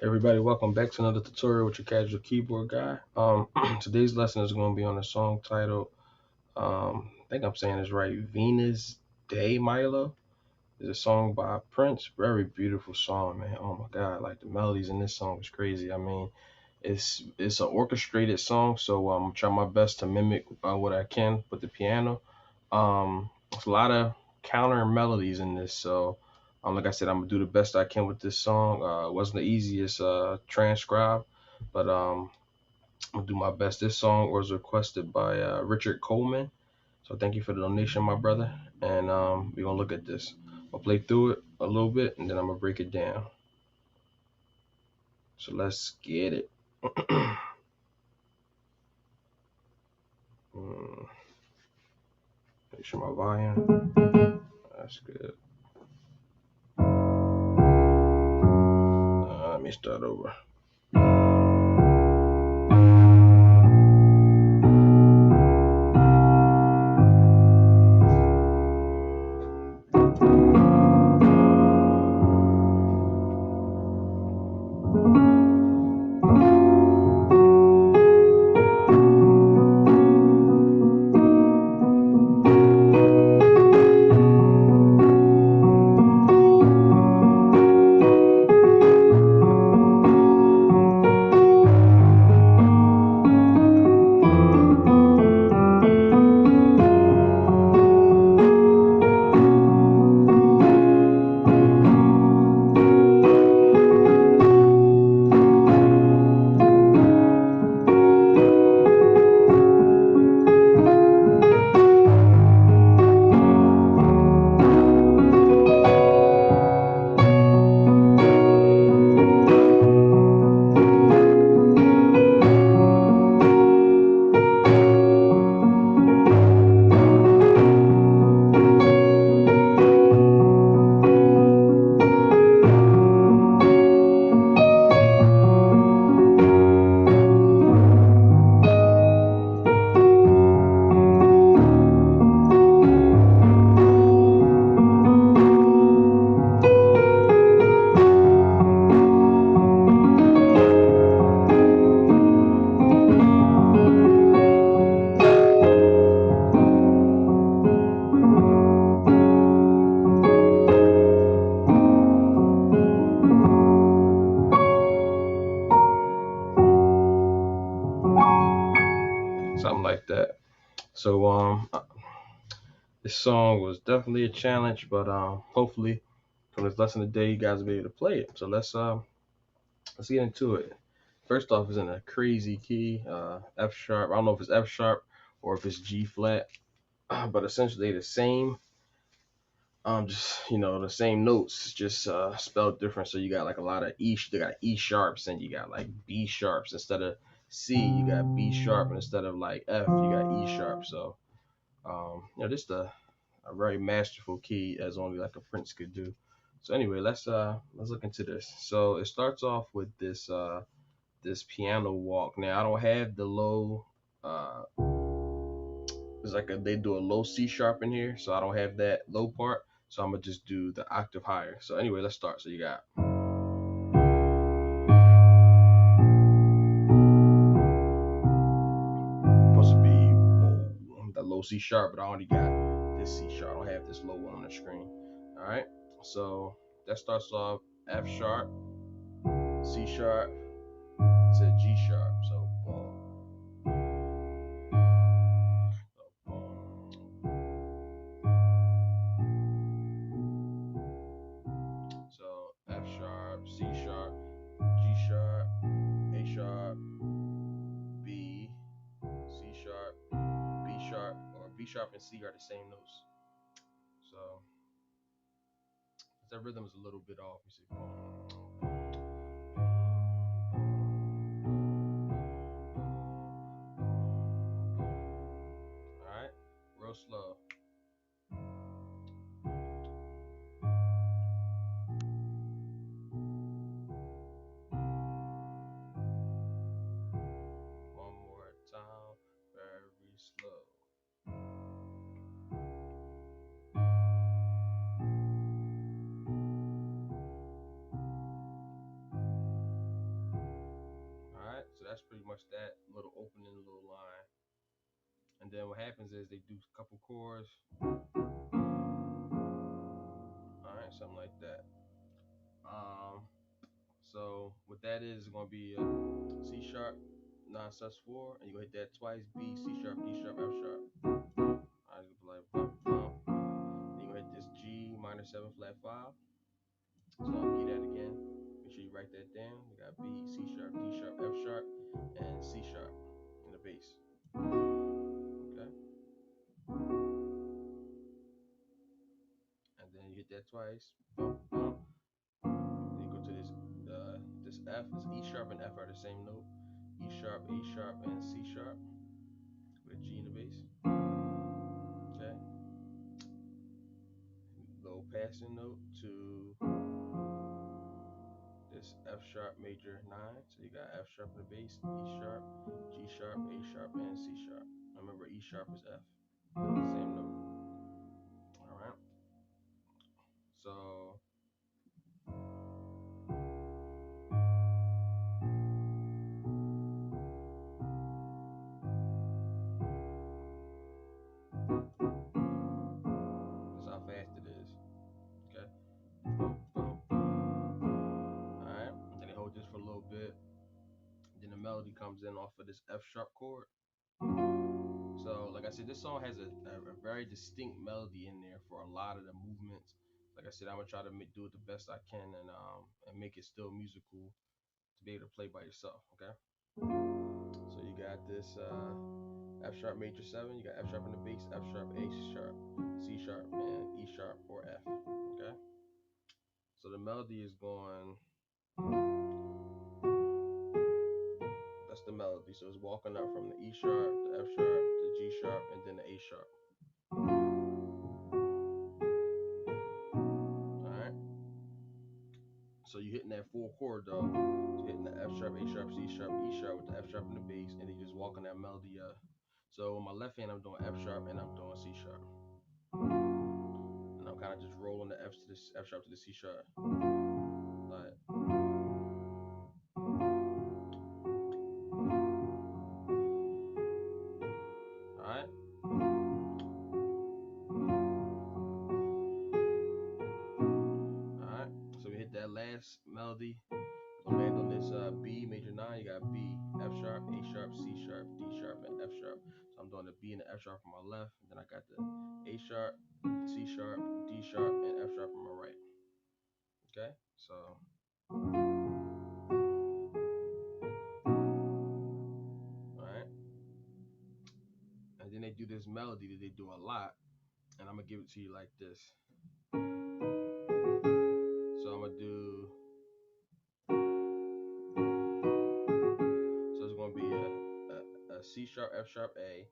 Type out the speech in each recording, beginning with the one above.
Everybody, welcome back to another tutorial with your casual keyboard guy. Today's lesson is going to be on a song titled, I think I'm saying this right, Venus Day Milo. It's a song by Prince. Very beautiful song, man. Oh my God, like the melodies in this song is crazy. I mean, it's an orchestrated song, so I'm trying my best to mimic what I can with the piano. There's a lot of counter melodies in this, so like I said, I'm gonna do the best I can with this song. It wasn't the easiest transcribe, but I'm gonna do my best. This song was requested by Richard Coleman, so thank you for the donation, my brother. And we're gonna look at this. I'll play through it a little bit, and then I'm gonna break it down. So let's get it. Make sure my volume. That's good. Let me start over. Something like that. So this song was definitely a challenge, but hopefully from this lesson today, you guys will be able to play it. So let's get into it. First off, it's in a crazy key, F sharp. I don't know if it's F sharp or if it's G flat, but essentially the same. Just the same notes, just spelled different. So you got like a lot of E. You got E sharps, and you got like B sharps instead of C. You got B sharp, and instead of like F, you got E sharp. So just a very masterful key as only like a Prince could do. So anyway, let's look into this. So it starts off with this piano walk. Now I don't have the low. Uh, it's like they do a low C sharp in here, so I don't have that low part. So I'm gonna just do the octave higher. So anyway, let's start. So you got supposed to be the low C sharp, but I already got this C sharp. I don't have this low one on the screen. All right. So that starts off F sharp, C sharp to G sharp. So So F sharp, C sharp, G sharp, A sharp, B, C sharp, B sharp, or B sharp and C are the same notes. So that rhythm is a little bit off. You see, all right, real slow. One more time, very slow. watch that little opening little line. And then what happens is they do a couple chords. Alright, something like that. So what that is going to be a C sharp, 9 sus4, and you're going to hit that twice, B, C sharp, D sharp, F sharp. Alright, you're going to be like bump, bump. Then you're going to hit this G minor 7 flat 5. So I'll key that again. Make sure you write that down. You got B, C sharp, D sharp, F sharp, and C sharp in the bass. Okay. And then you hit that twice. Bump, bump. Then you go to this F. This E sharp and F are the same note. E sharp, A sharp, and C sharp with a G in the bass. Okay. Low passing note to this F sharp major 9. So you got F sharp in the bass, E sharp, G sharp, A sharp, and C sharp. Remember, E sharp is F. Same note. Alright. So that's how fast it is. Okay. Alright. Then they hold this for a little bit. Then the melody comes in off of this F sharp chord. So, like I said, this song has a very distinct melody in there for a lot of the movements. Like I said, I'm gonna try to do it the best I can and make it still musical to be able to play by yourself. Okay. So you got this F sharp major 7. You got F sharp in the bass, F sharp, A sharp, C sharp, and E sharp or F. Okay. So the melody is going. That's the melody. So it's walking up from the E sharp, the F sharp, the G sharp, and then the A sharp. Alright. So you're hitting that full chord though. So you're hitting the F sharp, A sharp, C sharp, E sharp with the F sharp in the bass, and then you're just walking that melody up. So on my left hand I'm doing F sharp and I'm doing C sharp. And I'm kind of just rolling the F to this F sharp to the C sharp. Like alright. Alright. So we hit that last melody. We're gonna land on this B major 9. You got B, F sharp, A sharp, C sharp, D sharp, and F sharp. So I'm doing the B and the F sharp on my left, and then I got the A sharp, C sharp, D sharp, and F sharp on my right. Okay, so alright. And then they do this melody that they do a lot, and I'm gonna give it to you like this. So I'm gonna do. So it's gonna be a C sharp, F sharp, A,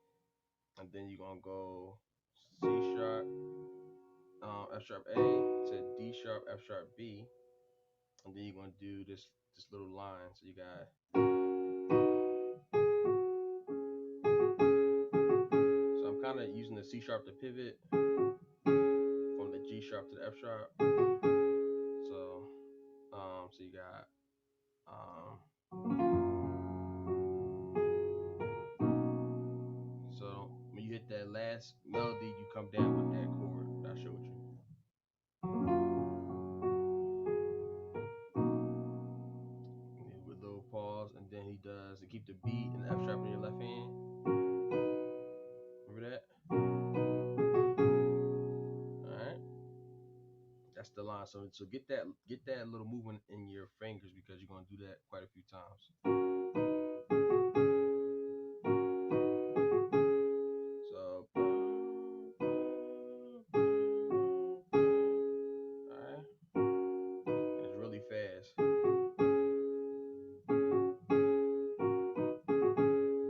and then you're gonna go C sharp, F sharp A to D sharp, F sharp B, and then you're gonna do this little line. So you got. So I'm kind of using the C sharp to pivot from the G sharp to the F sharp. So you got so when you hit that last melody, you come down with that chord that I showed you. With a little pause, and then he does to keep the B and the F sharp in your left hand. Remember that? Alright. That's the line. So get that little movement in your fingers because you're gonna do that quite a few times. So alright. It's really fast.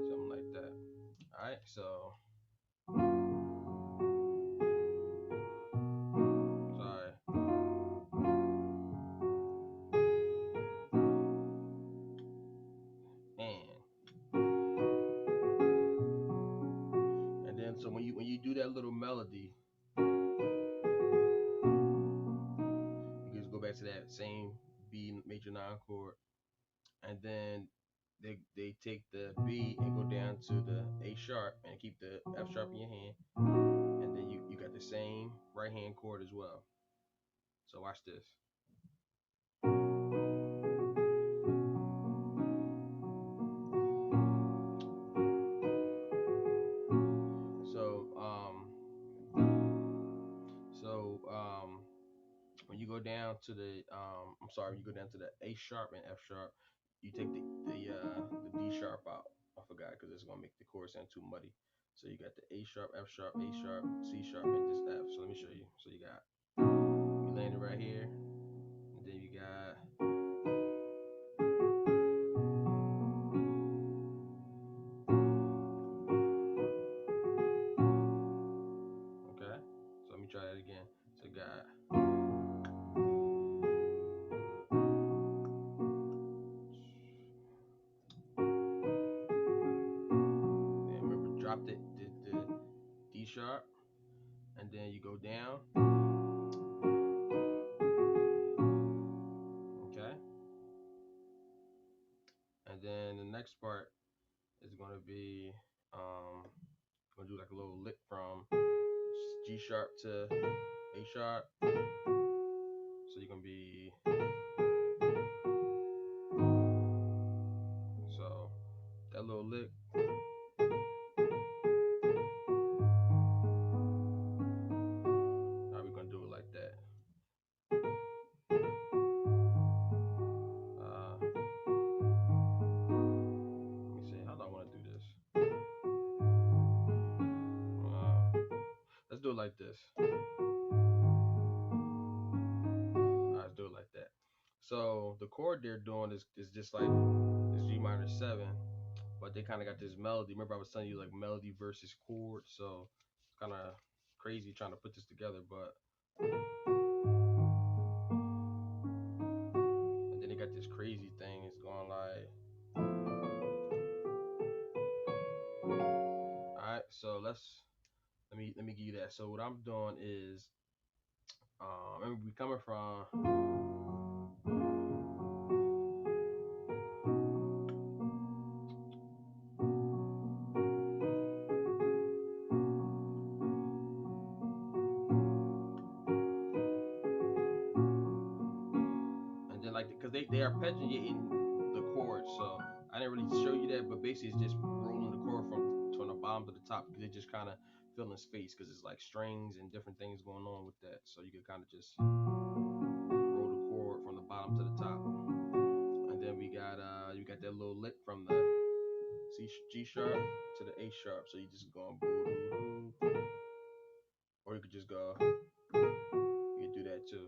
Something like that. Alright, so sorry. And then so when you do that little melody, you just go back to that same B major 9 chord, and then they take the B and go down to the A sharp and keep the F sharp in your hand, and then you got the same right hand chord as well. So watch this. So when you go down to the when you go down to the A sharp and F sharp, you take the D sharp out. I forgot because it's gonna make the chord sound too muddy. So you got the A sharp, F sharp, A sharp, C sharp, and just F. So let me show you. So you landed right here, and then you got okay. So let me try that again. So you got remember dropped it the D sharp, and then you go down. Okay. And then the next part is gonna be gonna do like a little lick from G sharp to A sharp. So you're gonna be so that little lick. Now we're gonna do it like that. Let me see. How do I want to do this? Let's do it like this. Let's do it like that. So the chord they're doing is just like this G minor 7, but they kind of got this melody. Remember I was telling you like melody versus chord, so it's kind of crazy trying to put this together, but and then they got this crazy thing. It's going like, all right. So let me give you that. So what I'm doing is, remember we coming from. And then like because they arpeggiating the chords, so I didn't really show you that, but basically it's just rolling the chord from the bottom to the top because it just kind of filling space because it's like strings and different things going on with that, so you could kind of just roll the chord from the bottom to the top. And then we got you got that little lick from the G sharp to the A sharp, so you just going or you could just go, you could do that too.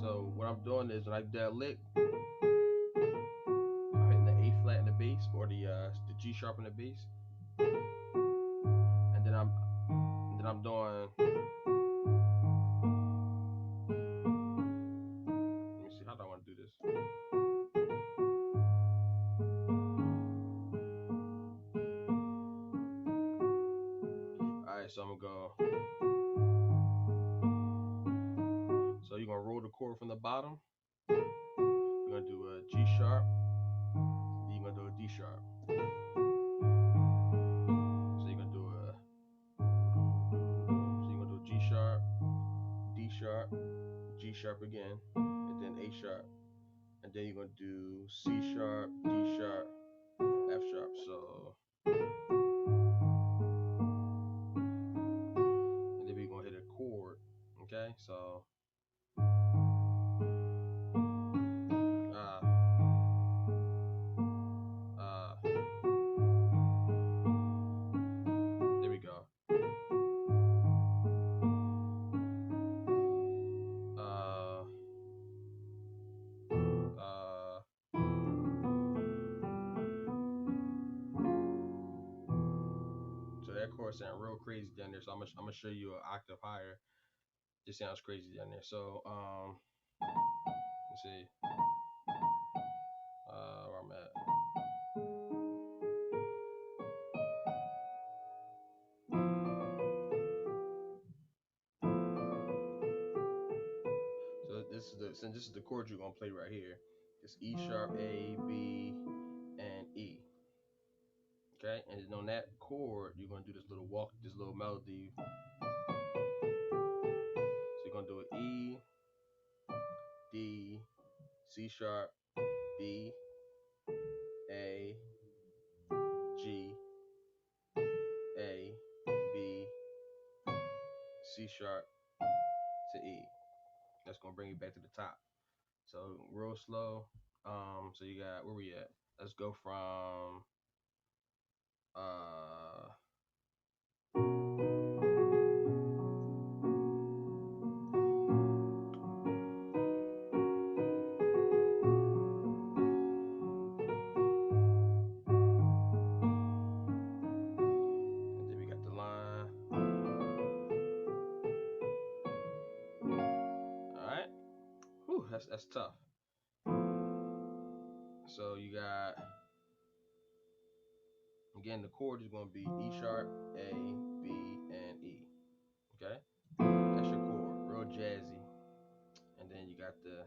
So what I'm doing is when I do that lick, I'm hitting the A flat in the bass or the G sharp in the bass, and then I'm doing. Let me see, how do I want to do this? All right, so I'm gonna go. So you're gonna roll the chord from the bottom. You're gonna do a G sharp. Then you're gonna do a D sharp. So you're gonna do a. So you're gonna do G sharp, D sharp, G sharp again, and then A sharp, and then you're gonna do C sharp, D sharp, F sharp. So. And then we're gonna hit a chord. Okay, so. There we go. So that chord sound real crazy down there. So I'm gonna show you an octave higher. Just sounds crazy down there. So let's see where I'm at. So since this is the chord you're gonna play right here, it's E sharp, A, B, and E. Okay, and then on that chord, you're gonna do this little walk, this little melody. So you're gonna do an E, D, C sharp, B, A, G, A, B, C sharp to E. That's gonna bring you back to the top. So real slow. So you got, where we at? Let's go from and then we got the line. All right. Whew, that's tough. So you got, again, the chord is going to be E sharp, A, B, and E. Okay, that's your chord, real jazzy. And then you got the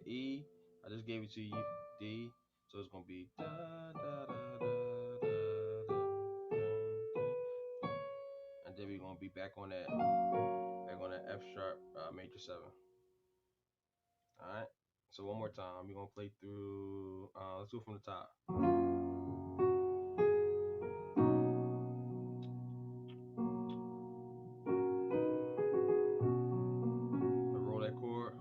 E. I just gave it to you. D. So it's going to be da da da da da da. And then we're going to be back on that F sharp major 7. All right. So one more time, we're going to play through. Let's go from the top. Roll that chord.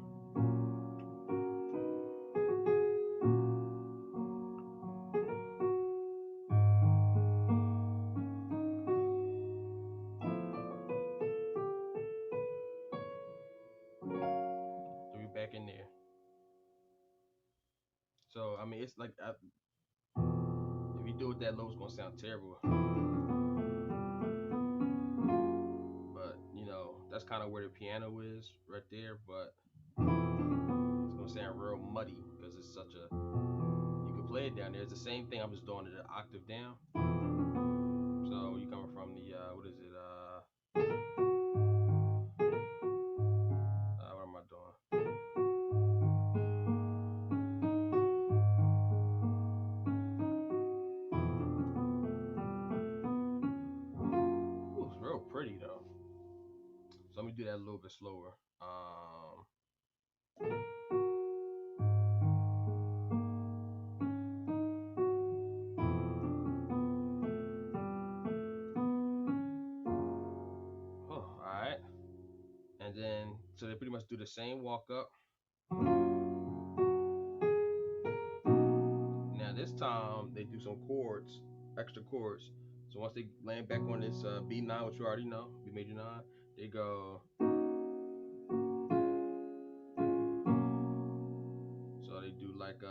So we're back in there. So I mean, it's like if you do it that low, it's gonna sound terrible. But you know, that's kind of where the piano is right there. But it's gonna sound real muddy because it's such a. You can play it down there. It's the same thing. I'm just doing it an octave down. So you coming from the what is it? What am I doing? Ooh, it's real pretty though. So let me do that a little bit slower. Oh, all right. And then so they pretty much do the same walk up. Now this time they do some chords, extra chords. So once they land back on this B9, which you already know, B major 9, they go. So they do like 2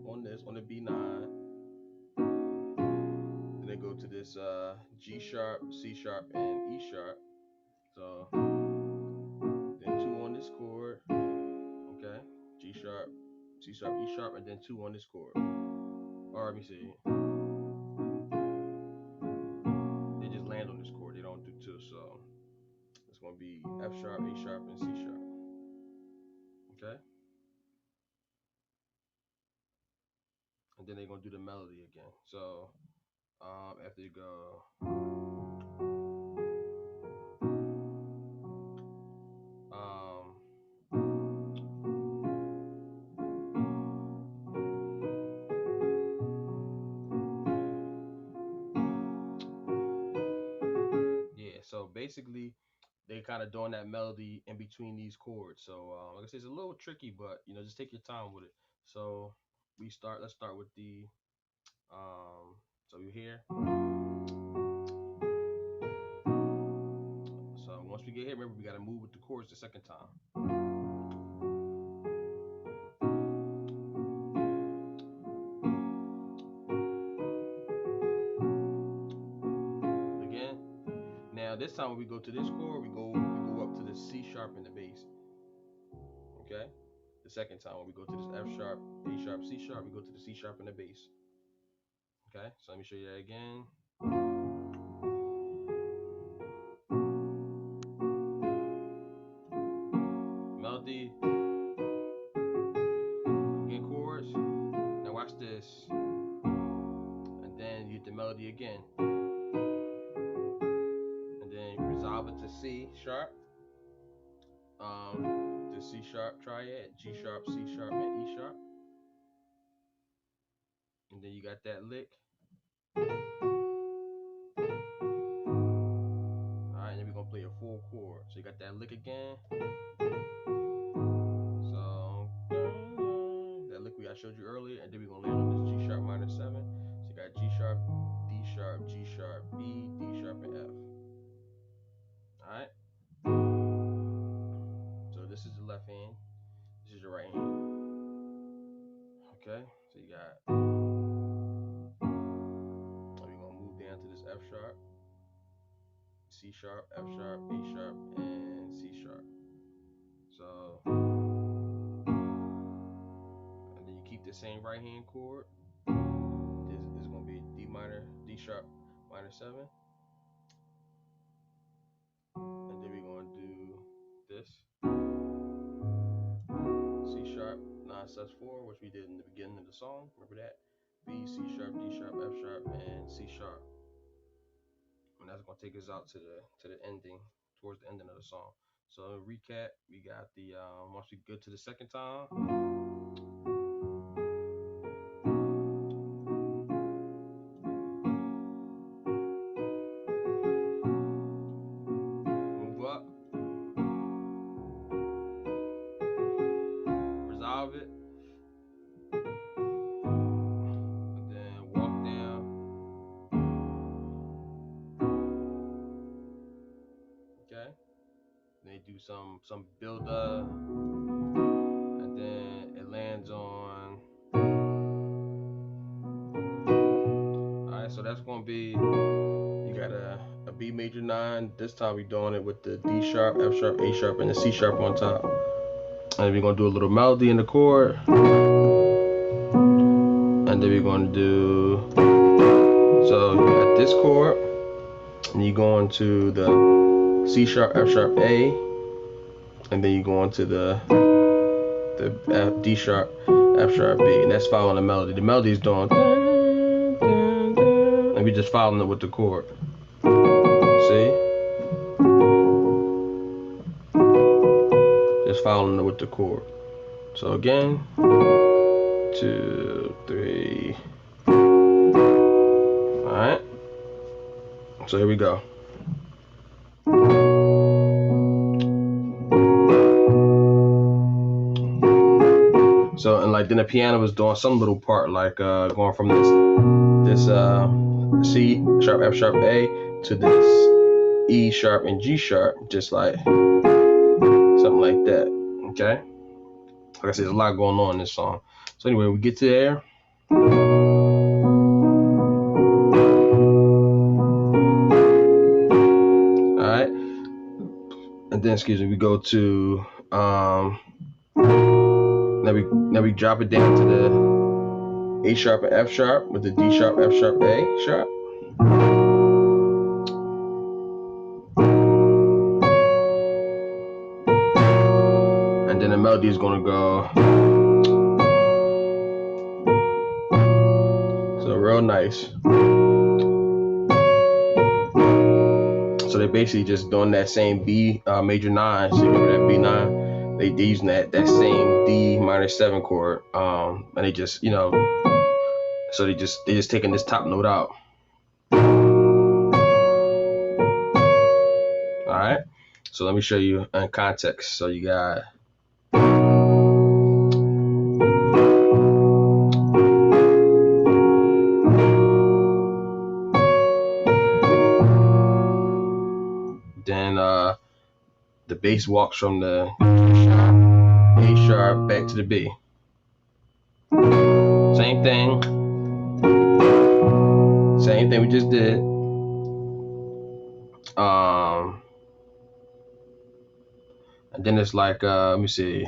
on this, on the B9. Then they go to this G sharp, C sharp, and E sharp. So then 2 on this chord, okay, G sharp, C sharp, E sharp, and then 2 on this chord. Or let me see. They just land on this chord. They don't do 2. So it's gonna be F sharp, A sharp, and C sharp. Okay. And then they're gonna do the melody again. So after you go, yeah. So basically, they kind of doing that melody in between these chords. So like I said, it's a little tricky, but you know, just take your time with it. So let's start with the so you hear. So once we get here, remember we gotta move with the chords the second time. Again. Now this time when we go to this chord, we go up to the C sharp in the bass. Okay. The second time when we go to this F sharp, A sharp, C sharp, we go to the C sharp in the bass. Okay, so let me show you that again. melody, again chords. Now watch this, and then you hit the melody again, and then resolve it to C sharp, the C sharp triad, G sharp, C sharp, and E sharp, and then you got that lick. Alright, then we're gonna play a full chord. So you got that lick again. So that lick I showed you earlier, and then we're gonna land on this G sharp minor 7. So you got G sharp, D sharp, G sharp, B, D sharp, and F. Alright. So this is the left hand. This is your right hand. Okay, so you got, we're gonna move down to this F sharp, C sharp, F sharp, A sharp, and C sharp. So, and then you keep the same right hand chord. This is gonna be D minor, D sharp minor 7. And then we're gonna do this. C sharp 9/4, which we did in the beginning of the song. Remember that? B, C sharp, D sharp, F sharp, and C sharp. And that's gonna take us out to the ending, towards the ending of the song. So recap, we got the once we go to the second time, move up, resolve it, and then walk down. Okay. They do some build up, and then it lands on. Alright, so that's gonna be, you got a B major 9. This time we're doing it with the D sharp, F sharp, A sharp, and the C sharp on top. And we're gonna do a little melody in the chord. And then we're gonna do, so you got this chord, and you go into the C sharp, F sharp, A, and then you go into the D sharp, F sharp, B, and that's following the melody. The melody is doing, and we just following it with the chord. See? Just following it with the chord. So again, 2, 3. All right. So here we go. So, and like then the piano was doing some little part, like going from this C sharp, F sharp, A to this E sharp and G sharp, just like something like that. Okay. Like I said, there's a lot going on in this song. So anyway, we get to there. All right. And then, excuse me, we go to now we drop it down to the A sharp and F sharp with the D sharp, F sharp, A sharp. And then the melody is gonna go. So real nice. So they're basically just doing that same B major 9. So you remember that B9? They using that same D minor 7 chord, and they just, so they just taking this top note out. All right. So let me show you in context. So you got. Then the bass walks from the A sharp back to the B. Same thing. Same thing we just did. And then it's like let me see.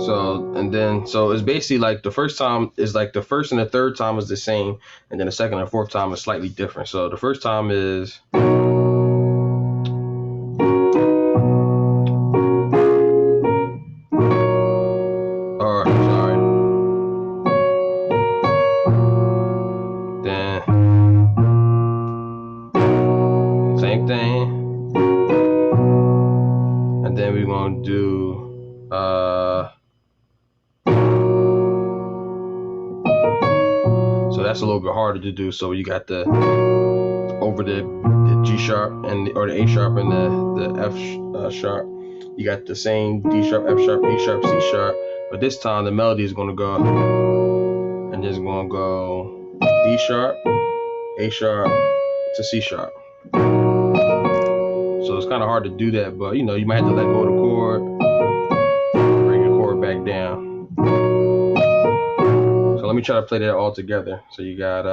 So and then So it's basically like the first time is like the first and the third time is the same, and then the second and fourth time is slightly different. So the first time is. Or sorry. Then same thing. And then we're gonna do so that's a little bit harder to do. So you got the over the G sharp and or the A sharp and the F sharp. You got the same D sharp, F sharp, A sharp, C sharp, but this time the melody is gonna go and it's gonna go D sharp, A sharp to C sharp. So it's kind of hard to do that, but you know you might have to let go of the chord, bring the chord back down. So let me try to play that all together. So you got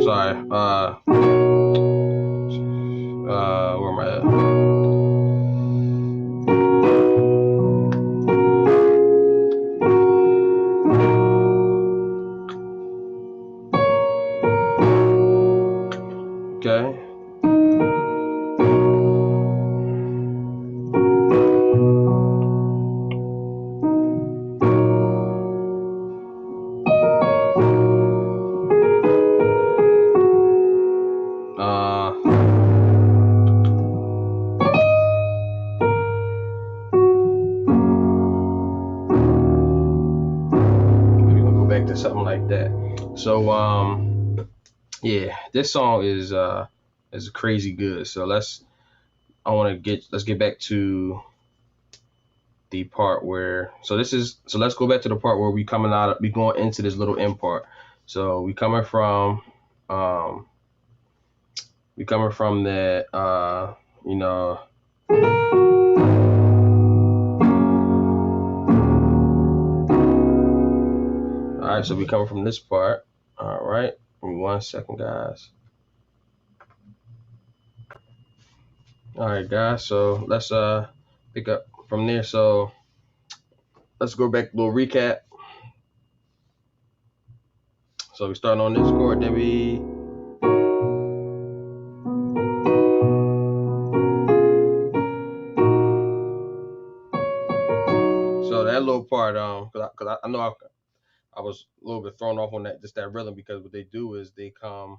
sorry, where am I at? Okay. Maybe we'll go back to something like that. So yeah, this song is crazy good. So let's get back to the part where let's go back to the part where we going into this little end part. So we coming from that you know. All right, so we coming from this part. All right, give me 1 second, guys. All right, guys. So let's pick up from there. So let's go back, a little recap. So we start on this chord, then we so that little part, cause I know I was a little bit thrown off on that just that rhythm because what they do is they come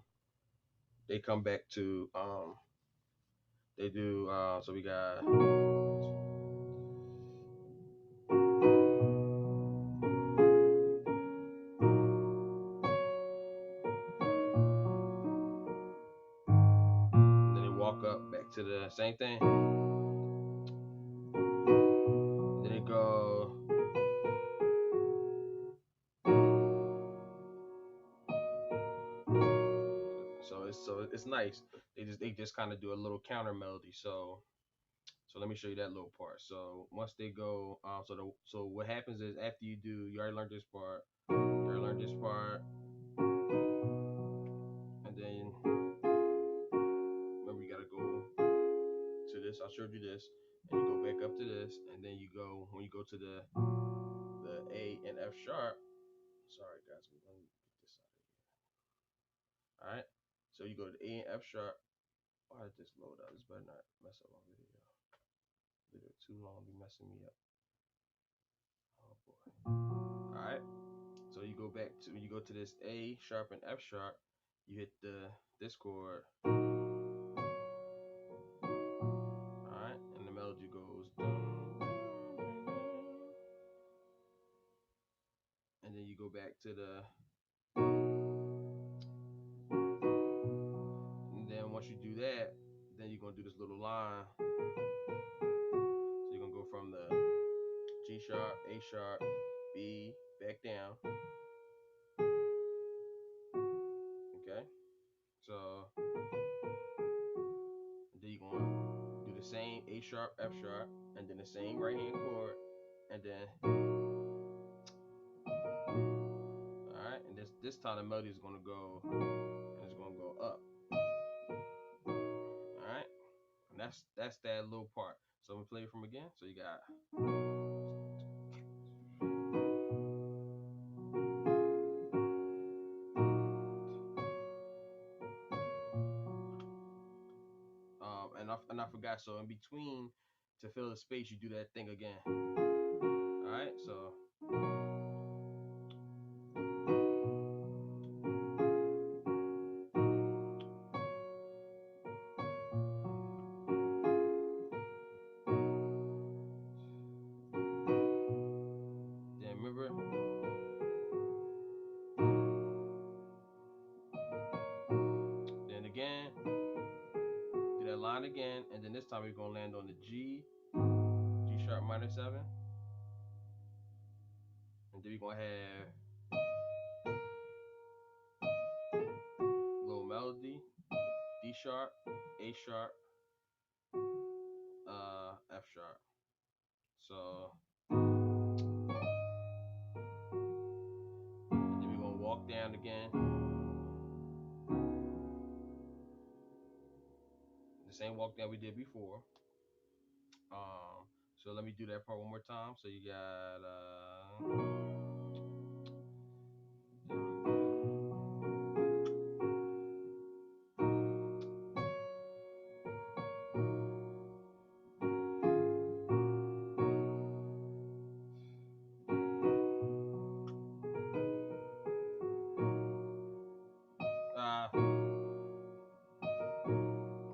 back to they do so we got and then they walk up back to the same thing. And then they go so it's nice. They just kind of do a little counter melody. So let me show you that little part. So once they go, so what happens is after you already learned this part, and then remember you gotta go to this. I showed you this, and you go back up to this, and then when you go to the A and F sharp. Sorry guys, we're gonna get this out of here. All right, so you go to the A and F sharp. Why did this load up? This better not mess up my video. Video too long, be messing me up. Oh boy. All right. So you go back to when you go to this A sharp and F sharp, you hit this chord. All right, and the melody goes, and then you go back to and then once you do that, then you're gonna do this little line. So you're gonna go from the G sharp, A sharp, B, back down. Okay, so then you're gonna do the same A sharp, F sharp, and then the same right hand chord, and then all right, and this time the melody is gonna go and it's gonna go up. All right, that's that little part. So I'm gonna play it from again. So you got. And I forgot. So in between, to fill the space, you do that thing again. All right. So. Then remember. Then again. Do that line again, and then this time we're gonna land on the G sharp minor 7, and then we're gonna have little melody, D sharp, A sharp, F sharp. So, and then we're gonna walk down again. The same walk down we did before. So let me do that part one more time. So you got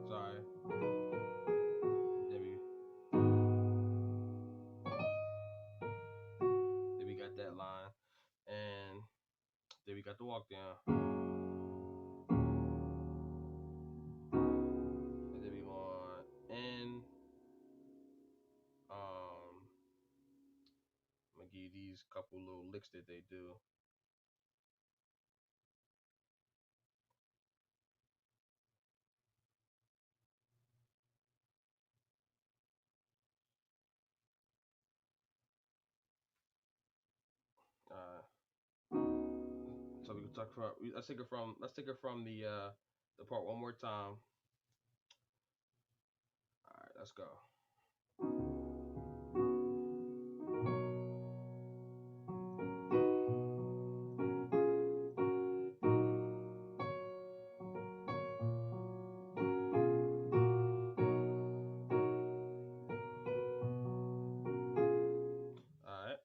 sorry. Then we got that line, and then we got the walk down. And then we want N. I'm gonna give you these couple little licks that they do. So we can talk from. Let's take it from the part one more time. All right, let's go. All right.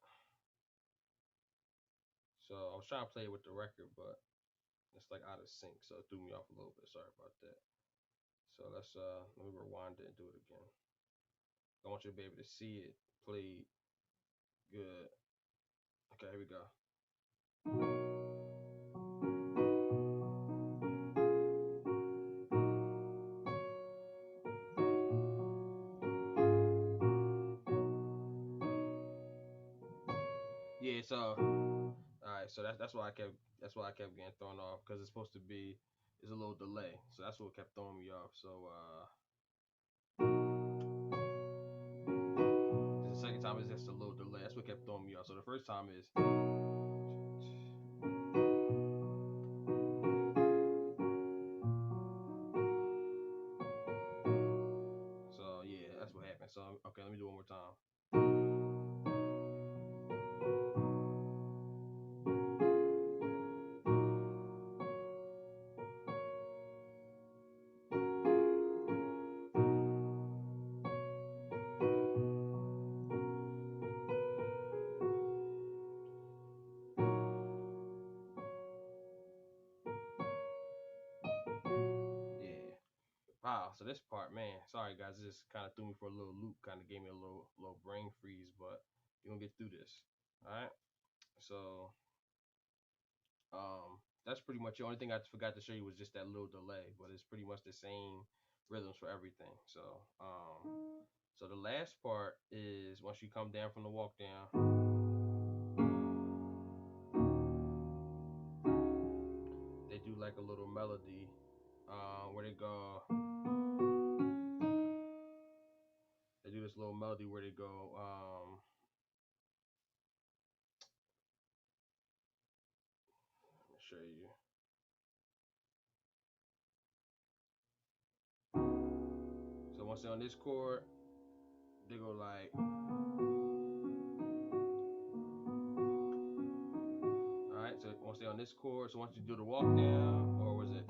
So I was trying to play it with the record, but it's like out of sync, so it threw me off a little bit. Sorry about that. So let me rewind it and do it again. I want you to be able to see it played good. Okay, here we go. Yeah, so all right, so that's why I kept getting thrown off, because it's supposed to be, it's a little delay, so that's what kept throwing me off. So the second time is just a little delay. That's what kept throwing me off. So the first time is. So yeah, that's what happened. So okay, let me do it one more time. Yeah. Wow. So this part, man. Sorry guys, this just kind of threw me for a little loop. Kind of gave me a little brain freeze, but you're gonna get through this. All right. So that's pretty much the only thing I forgot to show you was just that little delay, but it's pretty much the same rhythms for everything. So the last part is once you come down from the walk down. They do like a little melody where they go. They do this little melody where they go. Let me show you. So once they're on this chord, they go like. Alright, so once they're on this chord, so once you do the walk down, or was it?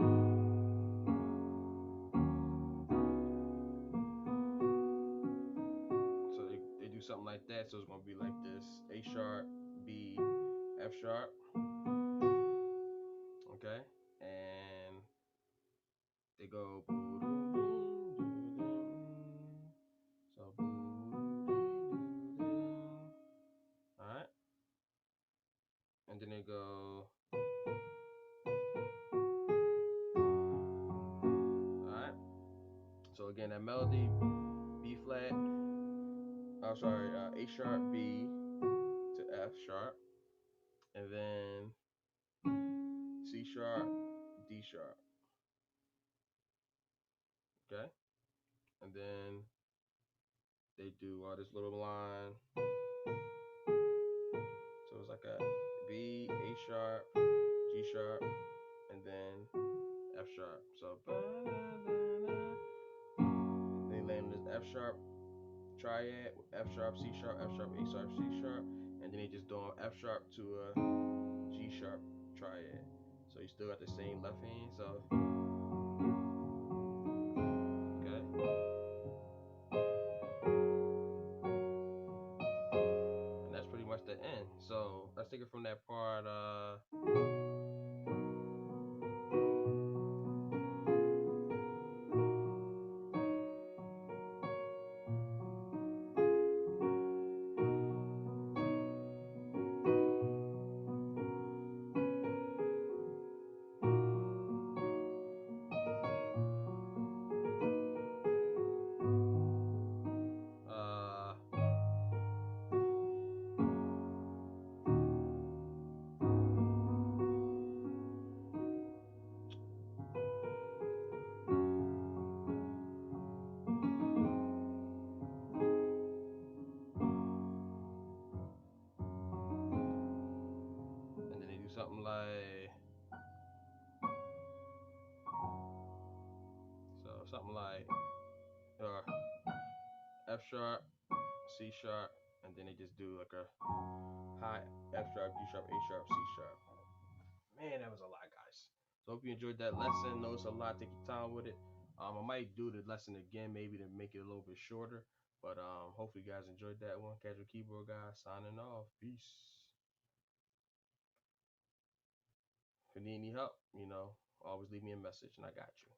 So they do something like that, so it's gonna be like this: A sharp, B, F sharp. Okay, and they go. So, alright, and then they go. Alright, so again, that melody, B flat, I'm sorry, A sharp, B to F sharp, and then C sharp, D sharp. Okay, and then they do this little line. So it's like a B, A sharp, G sharp, and then F sharp. So they land this F sharp triad, F sharp, C sharp, F sharp, A sharp, C sharp, and then they just do F sharp to a G sharp triad. So you still got the same left hand. So okay. And that's pretty much the end. So let's take it from that part. And then they do something like. So something like F sharp, C sharp, and then they just do like a high F sharp, G sharp, A sharp, C sharp. Man, that was a lot, guys. So hope you enjoyed that lesson. Notice a lot. Take your time with it. I might do the lesson again, maybe to make it a little bit shorter. But hopefully you guys enjoyed that one. Casual Keyboard Guy signing off. Peace. If you need any help, always leave me a message and I got you.